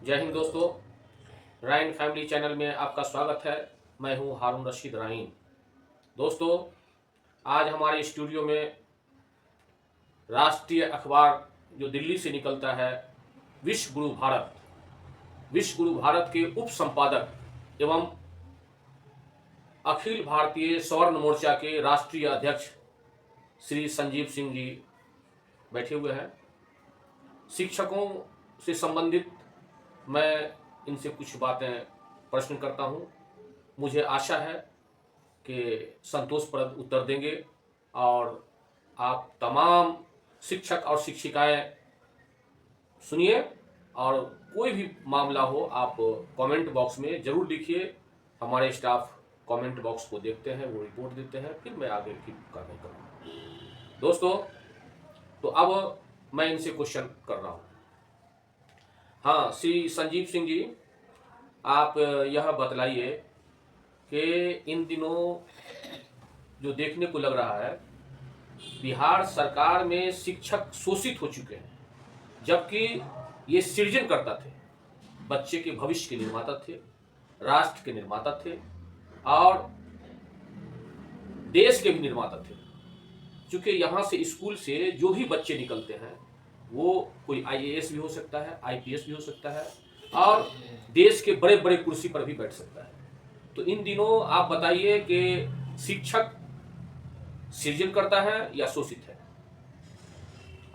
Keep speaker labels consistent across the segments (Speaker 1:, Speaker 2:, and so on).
Speaker 1: जय हिंद दोस्तों, राइन family channel में आपका स्वागत है। मैं हूं हारून रशीद राइन। दोस्तों, आज हमारे स्टूडियो में राष्ट्रीय अखबार जो दिल्ली से निकलता है, विश्व गुरु भारत के उप संपादक एवं अखिल भारतीय स्वर्ण मोर्चा के राष्ट्रीय अध्यक्ष श्री संजीव सिंह जी बैठे हुए हैं। शिक्षकों से संबंधित मैं इनसे कुछ बातें प्रश्न करता हूं। मुझे आशा है कि संतोषप्रद उत्तर देंगे और आप तमाम शिक्षक और शिक्षिकाएं सुनिए, और कोई भी मामला हो आप कमेंट बॉक्स में ज़रूर लिखिए। हमारे स्टाफ कमेंट बॉक्स को देखते हैं, वो रिपोर्ट देते हैं, फिर मैं आगे की कार्रवाई करूँगा। दोस्तों, तो अब मैं इनसे क्वेश्चन कर रहा हूँ। हाँ, श्री संजीव सिंह जी, आप यह बतलाइए कि इन दिनों जो देखने को लग रहा है, बिहार सरकार में शिक्षक शोषित हो चुके हैं, जबकि ये सृजन करता थे, बच्चे के भविष्य के निर्माता थे, राष्ट्र के निर्माता थे और देश के भी निर्माता थे। चूंकि यहाँ से स्कूल से जो भी बच्चे निकलते हैं वो कोई IAS भी हो सकता है, IPS भी हो सकता है और देश के बड़े बड़े कुर्सी पर भी बैठ सकता है। तो इन दिनों आप बताइए कि शिक्षक सृजन करता है या शोषित है,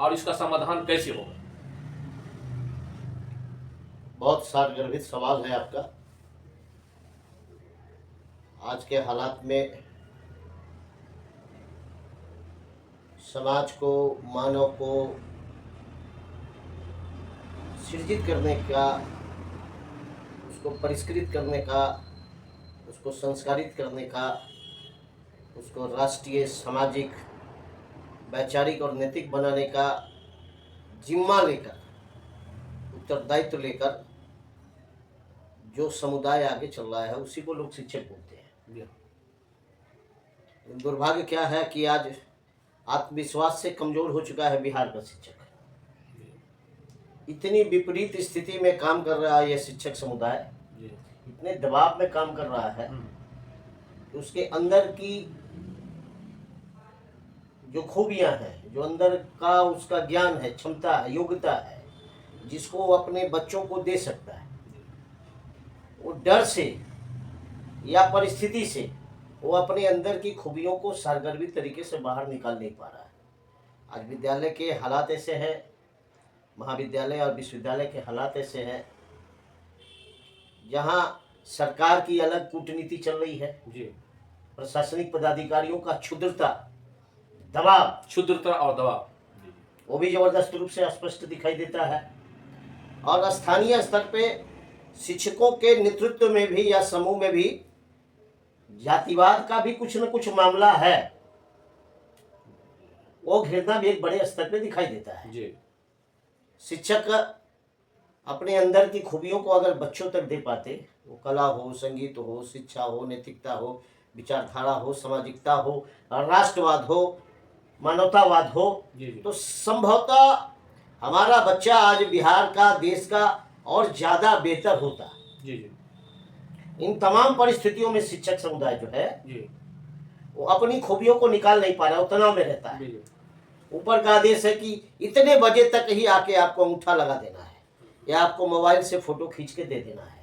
Speaker 1: और इसका समाधान कैसे होगा?
Speaker 2: बहुत सारगर्भित सवाल है आपका। आज के हालात में समाज को, मानव को सृजित करने का, उसको परिष्कृत करने का, उसको संस्कारित करने का, उसको राष्ट्रीय, सामाजिक, वैचारिक और नैतिक बनाने का जिम्मा लेकर, उत्तरदायित्व लेकर जो समुदाय आगे चल रहा है उसी को लोग शिक्षक बोलते हैं। दुर्भाग्य क्या है कि आज आत्मविश्वास से कमजोर हो चुका है बिहार का शिक्षक। इतनी विपरीत स्थिति में काम कर रहा है यह शिक्षक समुदाय, इतने दबाव में काम कर रहा है कि उसके अंदर की जो खूबियां हैं, जो अंदर का उसका ज्ञान है, क्षमता है, योग्यता है, जिसको वो अपने बच्चों को दे सकता है, वो डर से या परिस्थिति से वो अपने अंदर की खूबियों को सारगर्भित तरीके से बाहर निकाल नहीं पा रहा है। आज विद्यालय के हालात ऐसे हैं, महाविद्यालय और विश्वविद्यालय के हालात ऐसे हैं, जहां सरकार की अलग कूटनीति चल रही है जी, प्रशासनिक पदाधिकारियों का क्षुद्रता और दबाव वो भी जबरदस्त रूप से स्पष्ट दिखाई देता है। और स्थानीय स्तर पे शिक्षकों के नेतृत्व में भी या समूह में भी जातिवाद का भी कुछ न कुछ मामला है, वो घृणा भी एक बड़े स्तर पे दिखाई देता है जी। शिक्षक अपने अंदर की खूबियों को अगर बच्चों तक दे पाते, वो कला हो, संगीत हो, शिक्षा हो, नैतिकता हो, विचारधारा हो, सामाजिकता हो, राष्ट्रवाद हो, मानवतावाद हो, तो संभवतः हमारा बच्चा आज बिहार का, देश का और ज्यादा बेहतर होता जी। इन तमाम परिस्थितियों में शिक्षक समुदाय जो है जी, वो अपनी खूबियों को निकाल नहीं पा रहा, वो तनाव में रहता है। ऊपर का आदेश है कि इतने बजे तक ही आके आपको अंगूठा लगा देना है या आपको मोबाइल से फोटो खींच के दे देना है।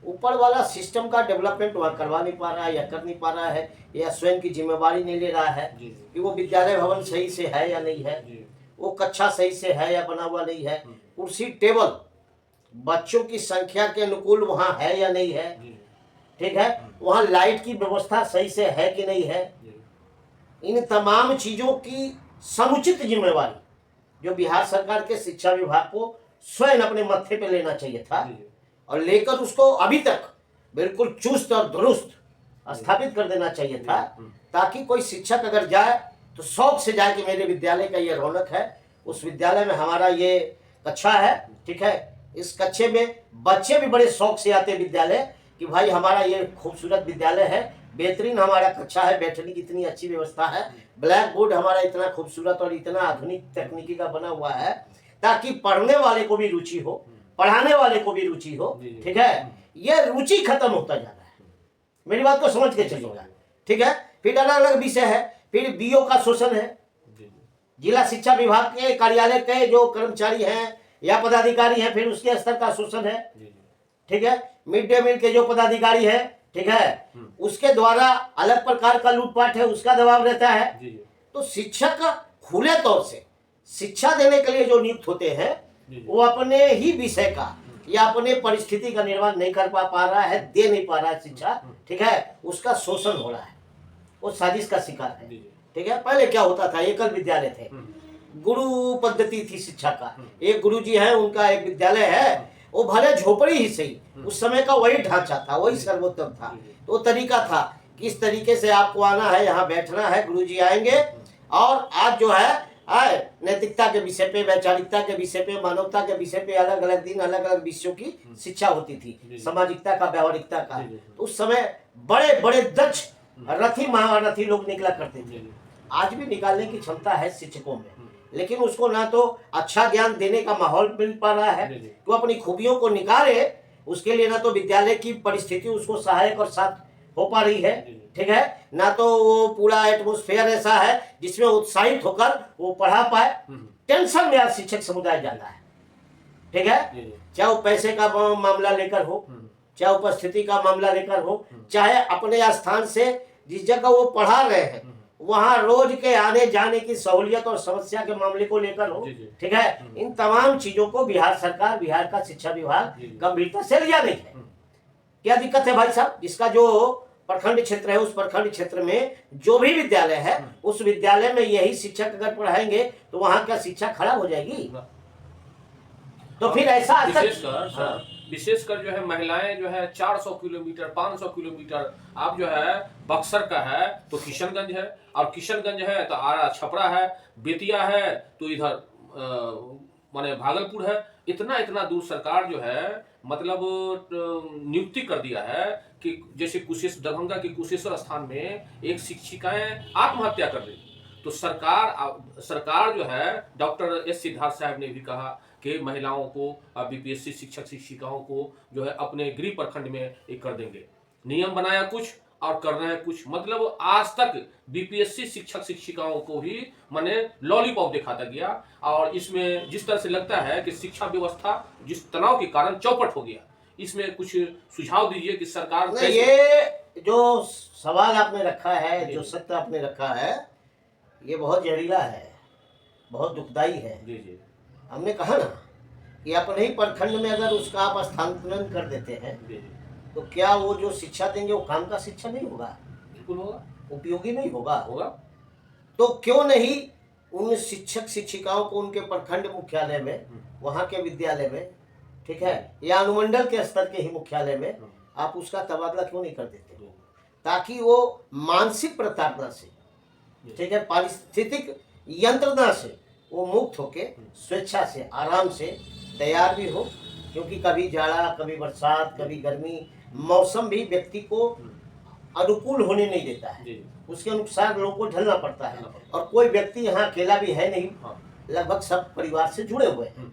Speaker 2: ऊपर वाला सिस्टम का डेवलपमेंट वह करवा नहीं पा रहा है या कर नहीं पा रहा है, या स्वयं की जिम्मेवारी नहीं ले रहा है कि वो विद्यालय भवन सही से है या नहीं है, वो कक्षा सही से है या बना हुआ नहीं है, कुर्सी टेबल बच्चों की संख्या के अनुकूल वहाँ है या नहीं है, ठीक है, वहाँ लाइट की व्यवस्था सही से है कि नहीं है। इन तमाम चीजों की समुचित जिम्मेवारी जो बिहार सरकार के शिक्षा विभाग को स्वयं अपने मत्थे पे लेना चाहिए था, और लेकर उसको अभी तक बिल्कुल चुस्त और दुरुस्त स्थापित कर देना चाहिए था, ताकि कोई शिक्षक अगर जाए तो शौक से जाए कि मेरे विद्यालय का ये रौनक है, उस विद्यालय में हमारा ये कक्षा है, ठीक है, इस कक्षे में बच्चे भी बड़े शौक से आते विद्यालय कि भाई हमारा ये खूबसूरत विद्यालय है, बेहतरीन हमारा कक्षा है, बैठने की इतनी अच्छी व्यवस्था है, ब्लैक बोर्ड हमारा इतना खूबसूरत और इतना आधुनिक तकनीकी का बना हुआ है, ताकि पढ़ने वाले को भी रुचि हो, पढ़ाने वाले को भी रुचि हो, ठीक है, ये रुचि खत्म होता जा रहा है। मेरी बात को समझ के चलिएगा, ठीक है। फिर अलग अलग विषय है, फिर बीओ का शोषण है, जिला शिक्षा विभाग के कार्यालय के जो कर्मचारी हैं या पदाधिकारी हैं, फिर उसके स्तर का शोषण है, ठीक है। मिड डे मील के जो पदाधिकारी है, ठीक है, उसके द्वारा अलग प्रकार का लूटपाट है, उसका दबाव रहता है। तो शिक्षक खुले तौर से शिक्षा देने के लिए जो नियुक्त होते हैं वो अपने ही विषय का या अपने परिस्थिति का निर्माण नहीं कर पा रहा है, दे नहीं पा रहा है शिक्षा, ठीक है, उसका शोषण हो रहा है, वो साजिश का शिकार है, ठीक है। पहले क्या होता था, एकल विद्यालय थे, गुरु पद्धति थी शिक्षा का। एक गुरु जी है, उनका एक विद्यालय है, वो भले झोपड़ी ही सही, उस समय का वही ढांचा था, वही सर्वोत्तम था। तो तरीका था किस तरीके से आपको आना है, यहाँ बैठना है, गुरु जी आएंगे और आज जो है नैतिकता के विषय पे, वैचारिकता के विषय पे, मानवता के विषय पे अलग अलग दिन अलग अलग विषयों की शिक्षा होती थी, सामाजिकता का, व्यवहारिकता का। तो उस समय बड़े बड़े दक्ष रथी महारथी लोग निकला करते थे। आज भी निकालने की क्षमता है शिक्षकों में, लेकिन उसको ना तो अच्छा ज्ञान देने का माहौल मिल पा रहा है, तो अपनी खूबियों को निकाले उसके लिए ना तो विद्यालय की परिस्थिति उसको सहायक और साथ हो पा रही है, ठीक है, ना तो वो पूरा एटमॉस्फेयर ऐसा है जिसमें उत्साहित होकर वो पढ़ा पाए। टेंशन में आज शिक्षक समुदाय जाता है, ठीक है, चाहे वो पैसे का मामला लेकर हो, चाहे उपस्थिति का मामला लेकर हो, चाहे अपने स्थान से जिस जगह वो पढ़ा रहे हैं वहां रोज के आने जाने की सहूलियत और समस्या के मामले को लेकर हो, ठीक है। इन तमाम चीजों को बिहार सरकार, बिहार का शिक्षा विभाग गंभीरता से लिया नहीं है। क्या दिक्कत है भाई साहब, जिसका जो प्रखंड क्षेत्र है उस प्रखंड क्षेत्र में जो भी विद्यालय है उस विद्यालय में यही शिक्षक अगर पढ़ाएंगे तो वहां क्या शिक्षा खराब हो जाएगी? तो फिर ऐसा
Speaker 1: विशेषकर जो है महिलाएं जो है 400 किलोमीटर 500 किलोमीटर, आप जो है बक्सर का है तो किशनगंज है, और किशनगंज है तो आरा छपरा है, बेतिया है तो इधर माने भागलपुर है। इतना इतना दूर सरकार जो है मतलब नियुक्ति कर दिया है कि जैसे दरभंगा के कुशेश्वर स्थान में एक शिक्षिकाएं आत्महत्या कर दी। तो सरकार जो है डॉक्टर एस सिद्धार्थ साहब ने भी कहा कि महिलाओं को, बीपीएससी शिक्षक शिक्षिकाओं को जो है अपने गृह प्रखंड में एक कर देंगे। नियम बनाया कुछ और कर रहे हैं कुछ। मतलब आज तक बीपीएससी शिक्षक शिक्षिकाओं को ही माने लॉलीपॉप दिखाता गया, और इसमें जिस तरह से लगता है कि शिक्षा व्यवस्था जिस तनाव के कारण चौपट हो गया, इसमें कुछ सुझाव दीजिए कि सरकार
Speaker 2: ये जो सवाल आपने रखा है, जो सत्य आपने रखा है, ये बहुत जहरीला है, बहुत दुखदाई है।
Speaker 1: जी जी,
Speaker 2: हमने कहा ना कि अपने ही प्रखंड में अगर उसका आप स्थानांतरण कर देते हैं तो क्या वो जो शिक्षा देंगे वो काम का शिक्षा नहीं होगा?
Speaker 1: बिल्कुल होगा,
Speaker 2: उपयोगी नहीं होगा।
Speaker 1: तो
Speaker 2: क्यों नहीं उन शिक्षक शिक्षिकाओं को उनके प्रखंड मुख्यालय में, वहाँ के विद्यालय में, ठीक है, या अनुमंडल के स्तर के ही मुख्यालय में आप उसका तबादला क्यों नहीं कर देते, ताकि वो मानसिक प्रताड़ना से, ठीक है, पारिस्थितिक यंत्रणा से वो मुक्त होके स्वेच्छा से, आराम से तैयार भी हो। क्योंकि कभी जाड़ा, कभी बरसात, कभी गर्मी, मौसम भी व्यक्ति को अनुकूल होने नहीं देता है, उसके अनुसार लोगों को ढलना पड़ता है। और कोई व्यक्ति यहाँ अकेला भी है नहीं, लगभग सब परिवार से जुड़े हुए हैं,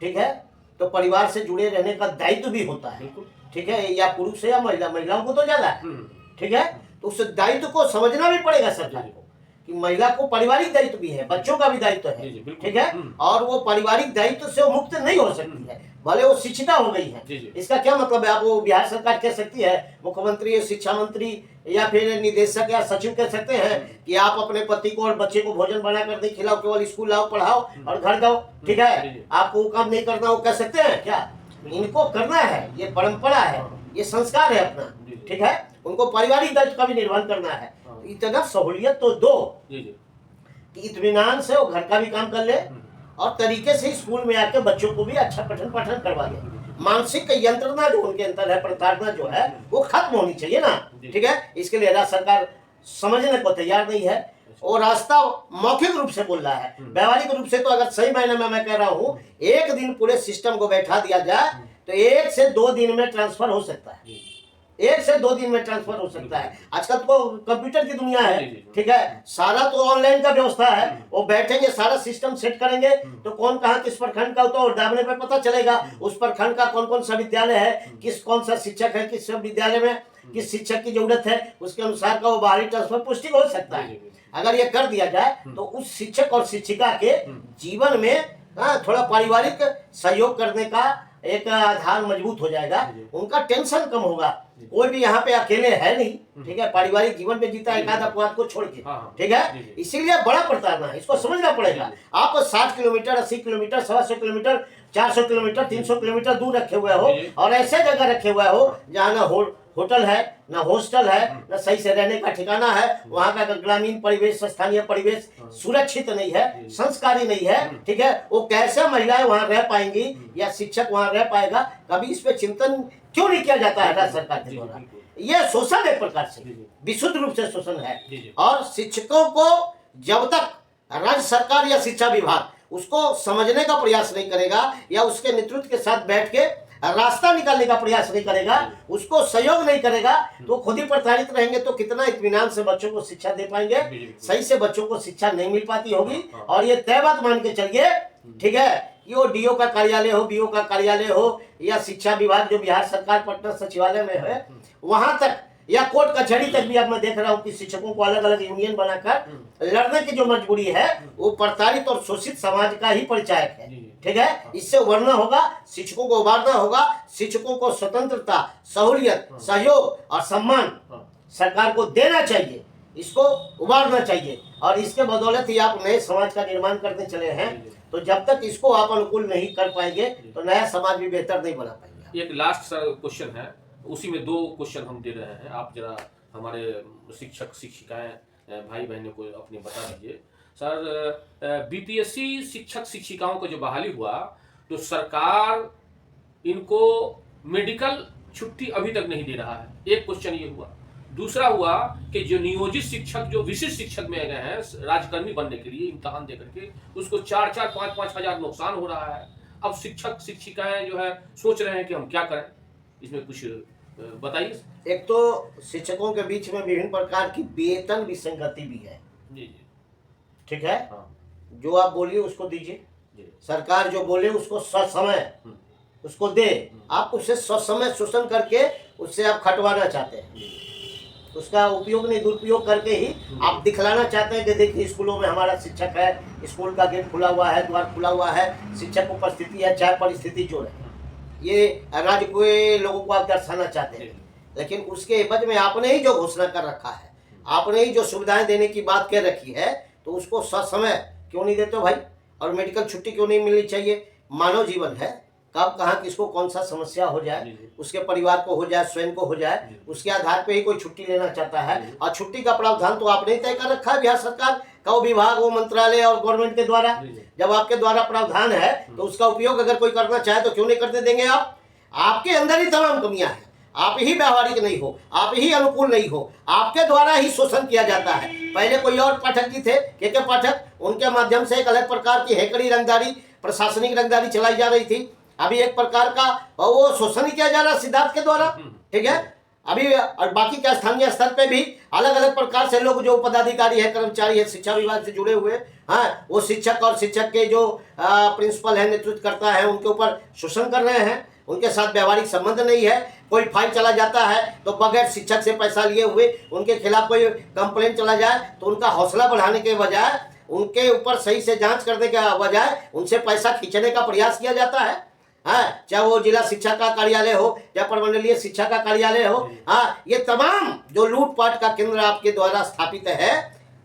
Speaker 2: ठीक है। तो परिवार से जुड़े रहने का दायित्व भी होता है, ठीक है, या पुरुष है या महिला, महिलाओं को तो ज्यादा है, ठीक है। तो उस दायित्व को समझना भी पड़ेगा सरकार को कि महिला को पारिवारिक दायित्व भी है, बच्चों का भी दायित्व है, ठीक है, और वो पारिवारिक दायित्व से वो मुक्त नहीं हो सकती है, भले वो शिक्षिता हो गई है। इसका क्या मतलब है? आप वो बिहार सरकार कह सकती है, मुख्यमंत्री, शिक्षा मंत्री या फिर निदेशक या सचिव कह सकते हैं कि आप अपने पति को और बच्चे को भोजन बना कर दे, खिलाओ, केवल स्कूल लाओ, पढ़ाओ और घर जाओ, ठीक है, आपको वो काम नहीं करना, वो कह सकते हैं क्या? इनको करना है, ये परंपरा है, ये संस्कार है अपना, ठीक है। उनको पारिवारिक दायित्व का भी निर्वहन करना है। इतना सहूलियत तो दो कि इत्मीनान से वो घर का भी काम कर ले और तरीके से स्कूल में आके बच्चों को भी अच्छा पठन पाठन करवा दे। मानसिक यंत्रणा जो उनके अंदर है, प्रताड़ना जो है, वो खत्म होनी चाहिए ना, ठीक है। इसके लिए राज्य सरकार समझने को तैयार नहीं है और रास्ता मौखिक रूप से बोल रहा है। व्यवहारिक रूप से तो अगर सही मायने में मैं कह रहा हूँ, एक दिन पूरे सिस्टम को बैठा दिया जाए तो 1 से 2 दिन में ट्रांसफर हो सकता है, 1 से 2 दिन में ट्रांसफर हो सकता है। आजकल तो कंप्यूटर की दुनिया है, ठीक है, सारा तो ऑनलाइन का व्यवस्था है। वो बैठेंगे, सारा सिस्टम सेट करेंगे, तो कौन कहाँ किस प्रखंड का होता है दाबने पे पता चलेगा। उस प्रखंड का कौन कौन सा विद्यालय है, किस कौन सा शिक्षक है, किस विद्यालय में किस शिक्षक की जरूरत है, उसके अनुसार का वो बाहरी ट्रांसफर पुष्टि हो सकता है। अगर ये कर दिया जाए तो उस शिक्षक और शिक्षिका के जीवन में थोड़ा पारिवारिक सहयोग करने का एक आधार मजबूत हो जाएगा, उनका टेंशन कम होगा। कोई भी यहाँ पे अकेले है नहीं, ठीक है, पारिवारिक जीवन पे जीता है, एक आध अपवाद को छोड़ के, ठीक है। इसीलिए बड़ा प्रताड़ना है, इसको समझना पड़ेगा। आप 60 kilometre, 80 kilometre, 125 kilometre, 400 kilometre, 300 kilometre दूर रखे हुए हो और ऐसे जगह रखे हुए हो जहाँ ना होटल है, ना हॉस्टल है, ना सही से रहने का ठिकाना है, वहाँ का ग्रामीण परिवेश, स्थानीय परिवेश सुरक्षित नहीं है, संस्कारी नहीं है, ठीक है। वो कैसे महिलाएं वहाँ रह पाएंगी या शिक्षक वहाँ रह पाएगा, कभी इस पे चिंतन क्यों नहीं किया जाता है राज्य सरकार के द्वारा? ये शोषण एक प्रकार से विशुद्ध रूप से शोषण है। और शिक्षकों को जब तक राज्य सरकार या शिक्षा विभाग उसको समझने का प्रयास नहीं करेगा या उसके नेतृत्व के साथ बैठ के रास्ता निकालने का प्रयास नहीं करेगा, उसको सहयोग नहीं करेगा, तो खुद ही प्रताड़ित रहेंगे। तो कितना इत्मीनान से बच्चों को शिक्षा दे पाएंगे? सही से बच्चों को शिक्षा नहीं मिल पाती होगी। और ये तय बात मान के चलिए, ठीक है, कि वो डीओ का कार्यालय हो, बीओ का कार्यालय हो या शिक्षा विभाग जो बिहार सरकार पटना सचिवालय में है, वहां तक या कोर्ट कचहरी तक भी अब मैं देख रहा हूँ कि शिक्षकों को अलग अलग यूनियन बनाकर लड़ने की जो मजबूरी है वो प्रताड़ित और शोषित समाज का ही परिचायक है, ठीक है। इससे उभरना होगा, शिक्षकों को उभारना होगा, शिक्षकों को स्वतंत्रता, सहूलियत, सहयोग और सम्मान सरकार को देना चाहिए, इसको उभारना चाहिए। और इसके बदौलत ही आप नए समाज का निर्माण करने चले हैं। तो जब तक इसको आप अनुकूल नहीं कर पाएंगे तो नया समाज भी बेहतर नहीं बना पाएंगे।
Speaker 1: एक लास्ट क्वेश्चन है, उसी में 2 क्वेश्चन हम दे रहे हैं, आप जरा हमारे शिक्षक शिक्षिकाएं भाई बहनों को अपने बता दीजिए। सर, बीपीएससी शिक्षक शिक्षिकाओं को जो बहाली हुआ तो सरकार इनको मेडिकल छुट्टी अभी तक नहीं दे रहा है, एक क्वेश्चन ये हुआ। दूसरा हुआ कि जो नियोजित शिक्षक जो विशिष्ट शिक्षक में गए हैं राजकर्मी बनने के लिए इम्तहान दे करके, उसको 4-4, 5-5 हजार नुकसान हो रहा है। अब शिक्षक शिक्षिकाएं जो है सोच रहे हैं कि हम क्या करें, इसमें कुछ बताइए।
Speaker 2: एक तो शिक्षकों के बीच में विभिन्न प्रकार की वेतन विसंगति भी है,
Speaker 1: जी जी,
Speaker 2: ठीक है। जो आप बोलिए उसको दीजिए, सरकार जो बोले उसको ससमय उसको दे, आप उससे ससमय शोषण करके उससे आप खटवाना चाहते हैं, उसका उपयोग नहीं दुरुपयोग करके ही आप दिखलाना चाहते हैं कि देखिए स्कूलों में हमारा शिक्षक है, स्कूल का गेट खुला हुआ है, द्वार खुला हुआ है, शिक्षक उपस्थिति है चाहे परिस्थिति जो है, ये राज्य के लोगों को आप दर्शाना चाहते हैं। लेकिन उसके एवज में आपने ही जो घोषणा कर रखा है, आपने ही जो सुविधाएं देने की बात कह रखी है, तो उसको ससमय क्यों नहीं देते हो भाई? और मेडिकल छुट्टी क्यों नहीं मिलनी चाहिए? मानव जीवन है, कब कहाँ किसको कौन सा समस्या हो जाए, उसके परिवार को हो जाए, स्वयं को हो जाए, उसके आधार पे ही कोई छुट्टी लेना चाहता है। और छुट्टी का प्रावधान तो आपने ही तय कर रखा है, बिहार सरकार का वो विभाग, वो मंत्रालय और गवर्नमेंट के द्वारा। जब आपके द्वारा प्रावधान है तो उसका उपयोग अगर कोई करना चाहे तो क्यों नहीं करते देंगे आप? आपके अंदर ही तमाम कमियां हैं, आप ही व्यवहारिक नहीं हो, आप ही अनुकूल नहीं हो, आपके द्वारा ही शोषण किया जाता है। पहले कोई और पाठक जी थे, के पाठक, उनके माध्यम से एक अलग प्रकार की हैकड़ी रंगदारी, प्रशासनिक रंगदारी चलाई जा रही थी। अभी एक प्रकार का वो शोषण ही किया जा रहा है सिद्धार्थ के द्वारा, ठीक है। अभी और बाकी के स्थानीय स्तर पे भी अलग अलग प्रकार से लोग जो पदाधिकारी है, कर्मचारी है, शिक्षा विभाग से जुड़े हुए हैं, वो शिक्षक और शिक्षक के जो प्रिंसिपल है, नेतृत्व करता है, उनके ऊपर शोषण कर रहे हैं। उनके साथ व्यवहारिक संबंध नहीं है। कोई फाइल चला जाता है तो बगैर शिक्षक से पैसा लिए हुए उनके खिलाफ कोई कंप्लेंट चला जाए तो उनका हौसला बढ़ाने के बजाय, उनके ऊपर सही से जांच करने के बजाय उनसे पैसा खींचने का प्रयास किया जाता है। हाँ, चाहे वो जिला शिक्षा का कार्यालय हो, चाहे प्रमंडलीय शिक्षा का कार्यालय हो, हाँ, ये तमाम जो लूटपाट का केंद्र आपके द्वारा स्थापित है,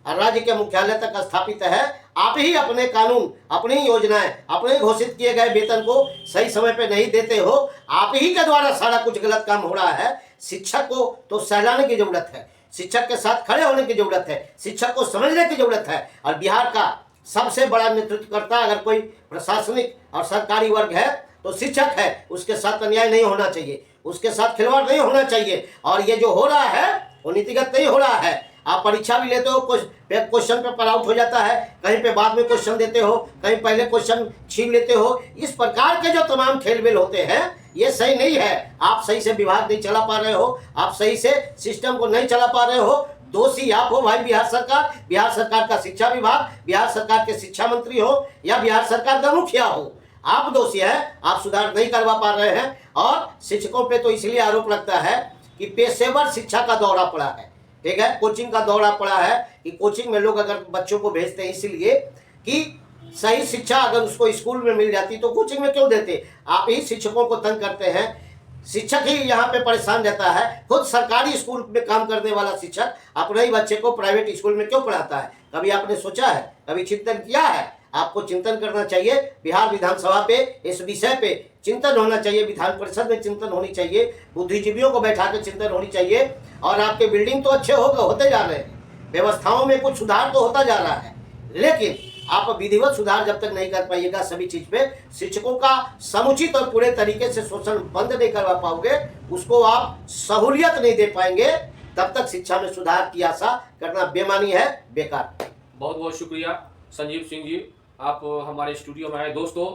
Speaker 2: राज्य के मुख्यालय तक स्थापित है। आप ही अपने कानून, अपनी योजनाएं, अपने घोषित किए गए वेतन को सही समय पे नहीं देते हो। आप ही के द्वारा सारा कुछ गलत काम हो रहा है। शिक्षक को तो सहलाने की जरूरत है, शिक्षक के साथ खड़े होने की जरूरत है, शिक्षक को समझने की जरूरत है। और बिहार का सबसे बड़ा नेतृत्वकर्ता अगर कोई प्रशासनिक और सरकारी वर्ग है तो शिक्षक है। उसके साथ अन्याय नहीं होना चाहिए, उसके साथ खिलवाड़ नहीं होना चाहिए। और ये जो हो रहा है वो नीतिगत नहीं हो रहा है। आप परीक्षा भी लेते हो, क्वेश्चन पेपर आउट हो जाता है, कहीं पे बाद में क्वेश्चन देते हो, कहीं पहले क्वेश्चन छीन लेते हो। इस प्रकार के जो तमाम खेलमेल होते हैं ये सही नहीं है। आप सही से विभाग नहीं चला पा रहे हो, आप सही से सिस्टम को नहीं चला पा रहे हो। दोषी आप हो भाई, बिहार सरकार का शिक्षा विभाग, बिहार सरकार के शिक्षा मंत्री हो या बिहार सरकार का मुखिया हो, आप दोषी हैं। आप सुधार नहीं करवा पा रहे हैं। और शिक्षकों पे तो इसलिए आरोप लगता है कि पेशेवर शिक्षा का दौरा पड़ा है, ठीक है, कोचिंग का दौरा पड़ा है कि कोचिंग में लोग अगर बच्चों को भेजते हैं इसलिए कि सही शिक्षा अगर उसको स्कूल में मिल जाती तो कोचिंग में क्यों देते। आप ही शिक्षकों को तंग करते हैं, शिक्षक ही यहाँ पे परेशान रहता है। खुद सरकारी स्कूल में काम करने वाला शिक्षक अपने ही बच्चे को प्राइवेट स्कूल में क्यों पढ़ाता है? कभी आपने सोचा है, कभी चिंतन किया है? आपको चिंतन करना चाहिए। बिहार विधानसभा पे इस विषय पे चिंतन होना चाहिए, विधान परिषद में चिंतन होनी चाहिए, बुद्धिजीवियों को बैठा के चिंतन होनी चाहिए। और आपके बिल्डिंग तो अच्छे होते जा रहे हैं, व्यवस्थाओं में कुछ सुधार तो होता जा रहा है, लेकिन आप विधिवत सुधार जब तक नहीं कर पाइएगा सभी चीज पे, शिक्षकों का समुचित और पूरे तरीके से शोषण बंद नहीं करवा पाओगे, उसको आप सहूलियत नहीं दे पाएंगे, तब तक शिक्षा में सुधार की आशा करना बेमानी है, बेकार।
Speaker 1: बहुत बहुत शुक्रिया संजीव सिंह जी, आप हमारे स्टूडियो में आए। दोस्तों,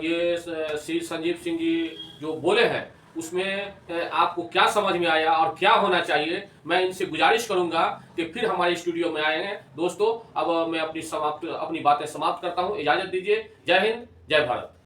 Speaker 1: ये श्री संजीव सिंह जी जो बोले हैं उसमें आपको क्या समझ में आया और क्या होना चाहिए, मैं इनसे गुजारिश करूंगा कि फिर हमारे स्टूडियो में आएंगे। दोस्तों, अब मैं अपनी बातें समाप्त करता हूं, इजाजत दीजिए। जय हिंद, जय भारत।